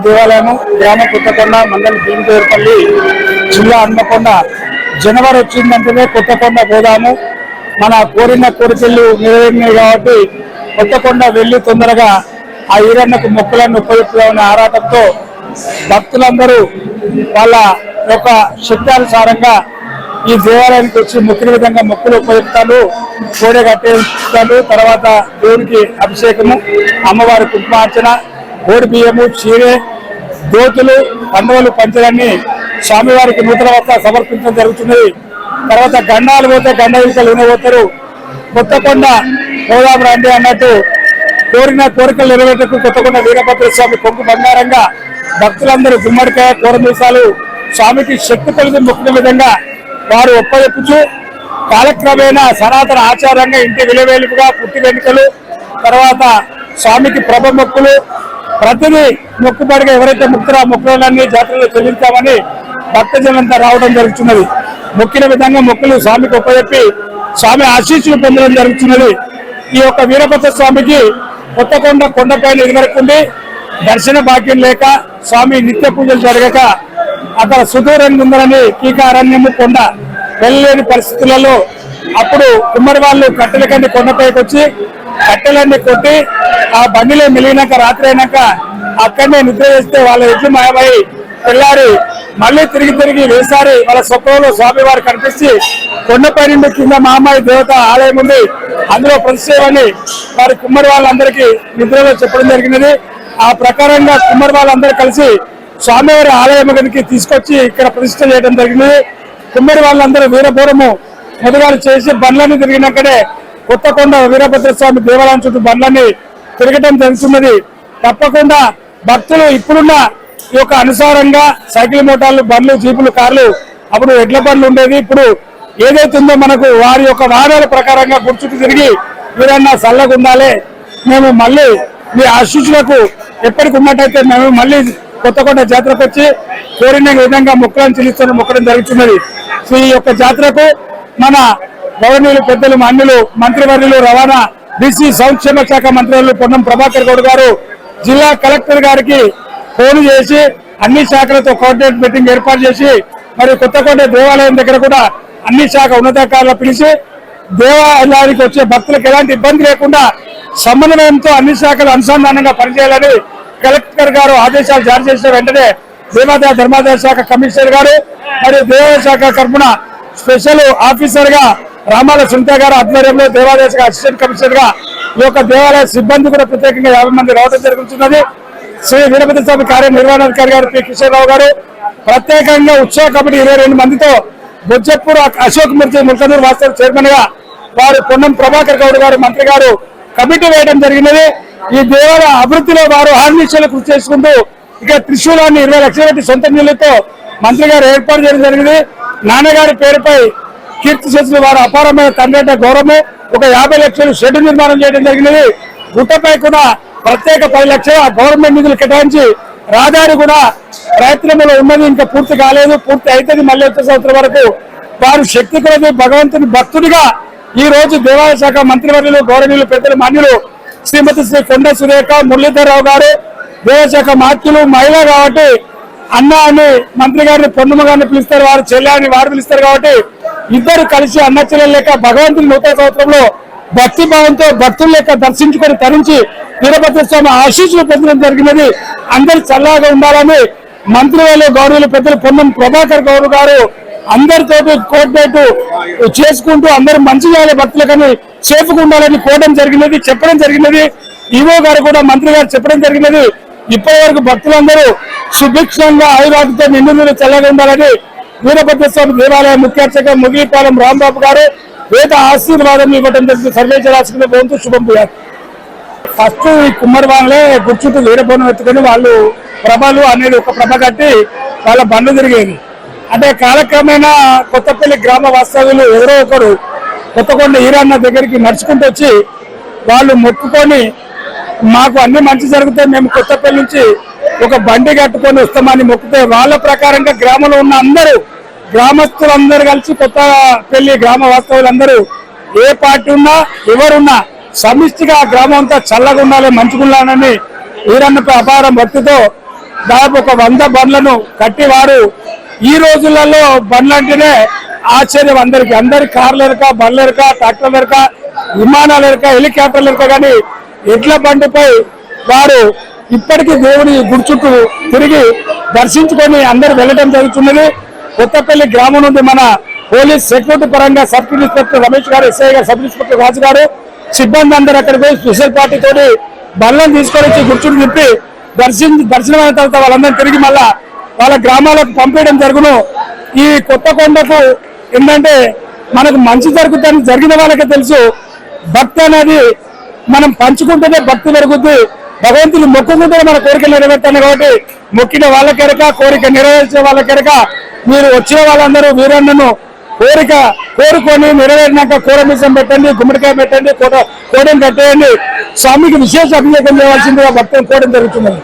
దేవాలయం గ్రామం కొత్తకొండ మండలం భీమదేవరపల్లి జిల్లా హన్మకొండ జనవరి వచ్చిందంటేనే కొత్తకొండ పోదాము మన కోరిన కోరికలు నెరవేరినాయి కాబట్టి కొత్తకొండ వెళ్ళి తొందరగా ఆ ఈరన్నకు మొక్కులను ఉపయోగిస్తున్న ఆరాటంతో భక్తులందరూ వాళ్ళ యొక్క శక్తానుసారంగా ఈ దేవాలయానికి వచ్చి మొక్కిన విధంగా మొక్కులు ఉపయోగిస్తారు, కోడె కట్టేస్తారు. తర్వాత దేవునికి అభిషేకము, అమ్మవారి కుంకుమార్చన, కోడి బియ్యము, చీరె, దోతులు, కండవలు పంచడాన్ని స్వామివారికి నూతన వస్త్ర సమర్పించడం జరుగుతున్నది. తర్వాత గండాలు పోతే గండ విలుకలు పోతారు. కొత్తకొండ పోదాం రండి అన్నట్టు కోరిన కోరికలు నెరవేర్చకు కొత్తకొండ వీరభద్ర స్వామి కొంగు బంగారంగా భక్తులందరూ గుమ్మడికాయ కూరమీసాలు స్వామికి శక్తి కలిగి మొక్కిన విధంగా వారు ఒప్పజెప్పుచు కాలక్రమేణా సనాతన ఆచారంగా ఇంటి విలువేలుపుగా పుట్టి వెనుకలు, తర్వాత స్వామికి ప్రభ మొక్కులు, ప్రతిదీ మొక్కుబడిగా ఎవరైతే మొక్కుతారో ఆ మొక్కులన్నీ జాతరలో చెల్లించామని భక్తజనంతా రావడం జరుగుతున్నది. మొక్కిన విధంగా మొక్కులు స్వామికి ఒప్పజెప్పి స్వామి ఆశీస్సులు పొందడం జరుగుతున్నది. ఈ యొక్క వీరభద్ర స్వామికి కొత్తకొండ కొండపైన ఎదురకుండి దర్శన భాగ్యం లేక స్వామి నిత్య పూజలు జరగక అక్కడ సుదూరంగా ఉందని కీకారణ్యము కొండ వెళ్ళలేని పరిస్థితులలో అప్పుడు కుమ్మరి వాళ్ళు కట్టెల కండి కొండపైకి వచ్చి కట్టెలన్నీ కొట్టి ఆ బండిలో మెలిగినాక రాత్రి అయినాక అక్కడనే నిద్ర చేస్తే వాళ్ళ ఎట్లు మాయమై తెల్లారి మళ్ళీ తిరిగి వేసారి వాళ్ళ స్వప్నంలో స్వామి వారు కనిపించి కొండపై నుండి కింద మామాయి దేవత ఆలయం ఉంది, అందులో ప్రతిష్టని వారి కుమ్మరి వాళ్ళందరికీ నిద్రలో చెప్పడం జరిగినది. ఆ ప్రకారంగా కుమ్మరి వాళ్ళందరూ కలిసి స్వామివారి ఆలయం గదికి తీసుకొచ్చి ఇక్కడ ప్రతిష్ట చేయడం జరిగినది. కుమ్మరి వాళ్ళందరూ వీరభూరము మొదలు చేసి బండ్లన్నీ తిరిగినాకనే కొత్తకొండ వీరభద్ర స్వామి దేవాలయం చుట్టూ బండ్లన్నీ తిరగడం జరుగుతున్నది. తప్పకుండా భక్తులు ఇప్పుడున్న ఈ యొక్క అనుసారంగా సైకిల్ మోటార్లు, బండ్లు, జీపులు, కార్లు, అప్పుడు ఎడ్ల బండ్లు ఉండేది. ఇప్పుడు ఏదైతుందో మనకు వారి యొక్క వాహనాల ప్రకారంగా గుర్చుట్టు తిరిగి మీరన్నా చల్లగా ఉండాలి, మేము మళ్ళీ మీ ఆశీస్సులకు ఎప్పటికి ఉన్నట్టయితే మేము మళ్ళీ కొత్తకొండ జాతరకు వచ్చి కోరిన విధంగా మొక్కలను చెల్లిస్తున్న మొక్కడం జరుగుతున్నది. ఈ యొక్క జాతరకు మన గవర్నీయులు, పెద్దలు, మాన్యులు, మంత్రివర్యులు, రవాణా, బీసీ సంక్షేమ శాఖ మంత్రులు పొన్నం ప్రభాకర్ గౌడ్ గారు జిల్లా కలెక్టర్ గారికి ఫోన్ చేసి అన్ని శాఖలతో కోఆర్డినేట్ మీటింగ్ ఏర్పాటు చేసి మరి కొత్తకొండ దేవాలయం దగ్గర కూడా అన్ని శాఖ ఉన్నతాధికారులు పిలిచి దేవాలయానికి వచ్చే భక్తులకు ఎలాంటి ఇబ్బంది లేకుండా సమన్వయంతో అన్ని శాఖలు అనుసంధానంగా పనిచేయాలని కలెక్టర్ గారు ఆదేశాలు జారీ చేసిన వెంటనే దేవాదాయ ధర్మాదాయ శాఖ కమిషనర్ గారు మరియు దేవాదాయ శాఖ తరఫున స్పెషల్ ఆఫీసర్ గా రామాల సునీత గారు ఆధ్వర్యంలో దేవాదాయ శాఖ అసిస్టెంట్ కమిషనర్ గా ఈ యొక్క దేవాలయ సిబ్బంది కూడా ప్రత్యేకంగా 50 మంది రావడం జరుగుతున్నది. శ్రీ వీరభద్ర స్వామి కార్యనిర్వహణాధికారి గారు పి కిషోర్రావు గారు ప్రత్యేకంగా ఉత్సవ కమిటీ 22 మందితో బొజ్జపూర్ అశోక్ మూర్తి ముల్కనూరు వాస్తవ చైర్మన్ గా వారు పొన్నం ప్రభాకర్ గౌడ్ గారు మంత్రి గారు కమిటీ వేయడం జరిగినది. ఈ దేవాలయ అభివృద్ధిలో వారు ఆర్మిషన్లు కృషి చేసుకుంటూ ఇక త్రిశూలాన్ని 20 లక్షల పెట్టి సొంత నిధులతో మంత్రి గారు ఏర్పాటు చేయడం జరిగింది. నాన్నగారి పేరుపై కీర్తి చేసిన వారు అపారమైన తండ్రి గౌరవము ఒక 50 లక్షలు షెడ్ నిర్మాణం చేయడం జరిగినది. గుట్టపై కూడా ప్రత్యేక 10 లక్షల గవర్నమెంట్ నిధులు కేటాయించి రహదారి కూడా ప్రయత్నంలో ఉన్నది, ఇంకా పూర్తి కాలేదు, పూర్తి అవుతుంది మళ్ళీ వచ్చే సంవత్సరం వరకు. వారు శక్తి కొలది భగవంతుని భక్తుడిగా ఈ రోజు దేవాలయ శాఖ మంత్రివర్యులు, గౌరవనీయులు, పెద్దలు, మాన్యులు శ్రీమతి శ్రీ కొండ సురేఖ మురళీధరరావు గారు దేవాలయ శాఖ మాత్యులు మహిళ కాబట్టి అన్న అని మంత్రి గారిని పొన్నమ్మ గారిని పిలుస్తారు, వారు చెల్లెని వారు పిలుస్తారు కాబట్టి ఇద్దరు కలిసి అన్న చెల్లెలు లేక భగవంతుని నూతన సంవత్సరంలో భక్తి భావంతో భక్తుల లెక్క దర్శించుకొని తరించి వీరభద్ర స్వామి ఆశీస్సులు పొందడం జరిగినది. అందరు చల్లగా ఉండాలని మంత్రివర్యులు, గౌరవులు, పెద్దలు పొన్నం ప్రభాకర్ గౌడ్ గారు అందరితోటి కోఆర్డినేట్ చేసుకుంటూ అందరూ మంచి చేయాలి, భక్తులకని సేఫ్గా ఉండాలని కోవడం జరిగినది, చెప్పడం జరిగినది. ఈవో గారు కూడా మంత్రి గారు చెప్పడం జరిగినది. ఇప్పటి వరకు భక్తులందరూ సుభిక్షంగా ఆయురాలతో నిండు చల్లగా ఉండాలని వీరభద్ర స్వామి దేవాలయ ముఖ్య అర్చక ముగిలిపాలెం రాంబాబు గారు వేద ఆశీర్వాదం ఇవ్వడం జరిగింది. సర్వేశ్వరాశికి బోంతు శుభం పోయారు. ఫస్ట్ ఈ కుమ్మరి వాళ్ళే గుర్చుట్టు వీరబోనం ఎత్తుకొని వాళ్ళు ప్రభలు అనేది ఒక ప్రభ కట్టి వాళ్ళ బండ్లు తిరిగేది. అంటే కాలక్రమేణా కొత్తపల్లి గ్రామ వాస్తవ్యులు ఎవరో ఒకరు కొత్తకొండ ఈరన్న దగ్గరికి నడుచుకుంటూ వచ్చి వాళ్ళు మొక్కుకొని మాకు అన్ని మంచి జరిగితే మేము కొత్తపల్లి నుంచి ఒక బండి కట్టుకొని వస్తామని మొక్కితే వాళ్ళ ప్రకారంగా గ్రామంలో ఉన్న అందరూ గ్రామస్తులందరూ కలిసి కొత్తపల్లి గ్రామ వాస్తవులందరూ ఏ పార్టీ ఉన్నా ఎవరున్నా సమిష్టిగా గ్రామం అంతా చల్లగా ఉండాలి, మంచిగా ఉండాలని ఈరన్నపై అపారం భక్తితో దాదాపు ఒక 100 బండ్లను కట్టి వారు ఈ రోజులలో బండ్లు అంటేనే ఆశ్చర్యం అందరి కార్లు ఎరక, బండ్లు ఎరక, ట్రాక్టర్లు ఎరక, విమానాలు ఎరక, హెలికాప్టర్లు ఎరక, కానీ ఎడ్ల బండిపై వారు ఇప్పటికీ దేవుని గుడి చుట్టూ తిరిగి దర్శించుకొని అందరూ వెళ్ళడం జరుగుతున్నది. కొత్తపల్లి గ్రామం నుండి మన పోలీస్ సెక్యూరిటీ పరంగా సబ్ ఇన్స్పెక్టర్ రమేష్ గారు, ఎస్ఐ గారు, సబ్ ఇన్స్పెక్టర్ రాజు గారు, సిబ్బంది అందరూ అక్కడ పోయి స్పెషల్ పార్టీ తోటి బండ్లను తీసుకొని వచ్చి గుడి చుట్టూ తిప్పి దర్శనం అయిన తర్వాత వాళ్ళందరూ తిరిగి మళ్ళా వాళ్ళ గ్రామాలకు పంపించడం జరుగును. ఈ కొత్తకొండకు ఏంటంటే మనకు మంచి జరుగుతుంది, జరిగిన వాళ్ళకే తెలుసు. భక్తి అనేది మనం పంచుకుంటేనే భక్తి పెరుగుద్ది. భగవంతుని మొక్కుకుంటేనే మన కోరికలు నెరవేరుతాయి. కాబట్టి మొక్కిన వాళ్ళకెరక, కోరిక నెరవేర్చే వాళ్ళకెరక మీరు వచ్చిన వాళ్ళందరూ వీరన్నను కోరుకొని నెరవేరినాక కూరమిసం పెట్టండి, గుమ్మడికాయ పెట్టండి, కోడని కట్టేయండి. స్వామికి విశేష అభిషేకం చేయవలసిందిగా భక్తులు కోరడం జరుగుతున్నది.